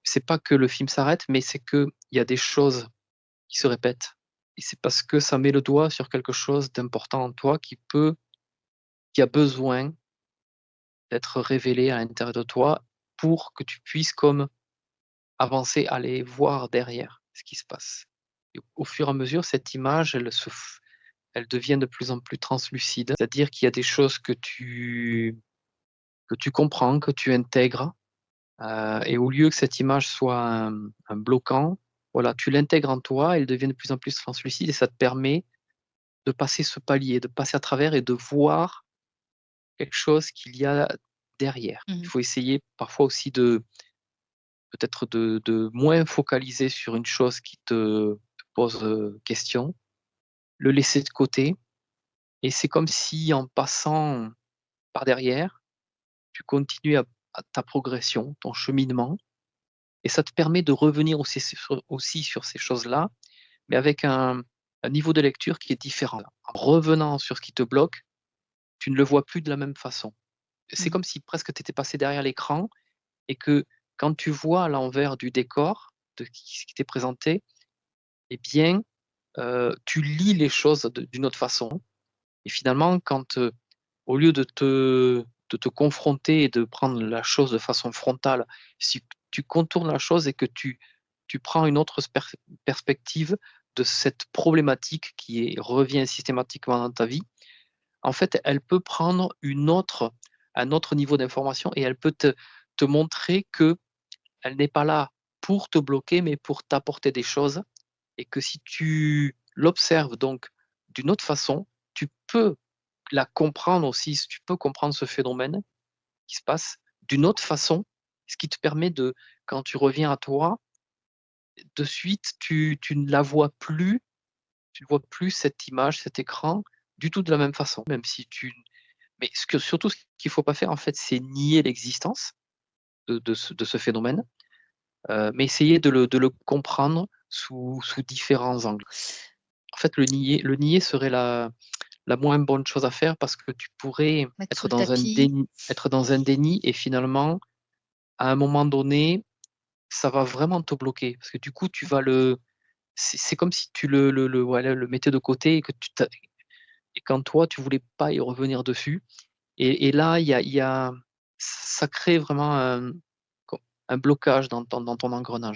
c'est pas que le film s'arrête, mais c'est qu'il y a des choses qui se répètent et c'est parce que ça met le doigt sur quelque chose d'important en toi qui a besoin d'être révélé à l'intérieur de toi pour que tu puisses comme avancer, aller voir derrière ce qui se passe et au fur et à mesure, cette image, elle devient de plus en plus translucide. C'est-à-dire qu'il y a des choses que tu comprends, que tu intègres, et au lieu que cette image soit un bloquant, voilà, tu l'intègres en toi, elle devient de plus en plus translucide et ça te permet de passer ce palier, de passer à travers et de voir quelque chose qu'il y a derrière. Il Mmh. faut essayer parfois aussi de peut-être de moins focaliser sur une chose qui te pose, question, le laisser de côté et c'est comme si en passant par derrière, tu continues à ta progression, ton cheminement et ça te permet de revenir aussi sur ces choses-là, mais avec un niveau de lecture qui est différent. En revenant sur ce qui te bloque, tu ne le vois plus de la même façon. C'est Mmh. comme si presque tu étais passé derrière l'écran et que quand tu vois à l'envers du décor de ce qui t'est présenté, eh bien, tu lis les choses d'une autre façon et finalement quand, au lieu de te confronter et de prendre la chose de façon frontale, si tu contournes la chose et que tu prends une autre perspective de cette problématique revient systématiquement dans ta vie, en fait, elle peut prendre un autre niveau d'information et elle peut te montrer qu'elle n'est pas là pour te bloquer, mais pour t'apporter des choses et que si tu l'observes donc d'une autre façon, tu peux la comprendre aussi, tu peux comprendre ce phénomène qui se passe d'une autre façon, ce qui te permet quand tu reviens à toi, de suite, tu ne la vois plus, tu ne vois plus cette image, cet écran du tout de la même façon, même si mais surtout ce qu'il faut pas faire en fait, c'est nier l'existence de ce phénomène, mais essayer de le comprendre sous différents angles. En fait, le nier serait la moins bonne chose à faire parce que tu pourrais Mettre sous être le dans un tapis. déni et finalement, à un moment donné, ça va vraiment te bloquer parce que du coup, tu vas c'est comme si tu voilà, le mettais de côté et que et quand toi, tu voulais pas y revenir dessus et là, il y a ça crée vraiment un blocage dans ton engrenage.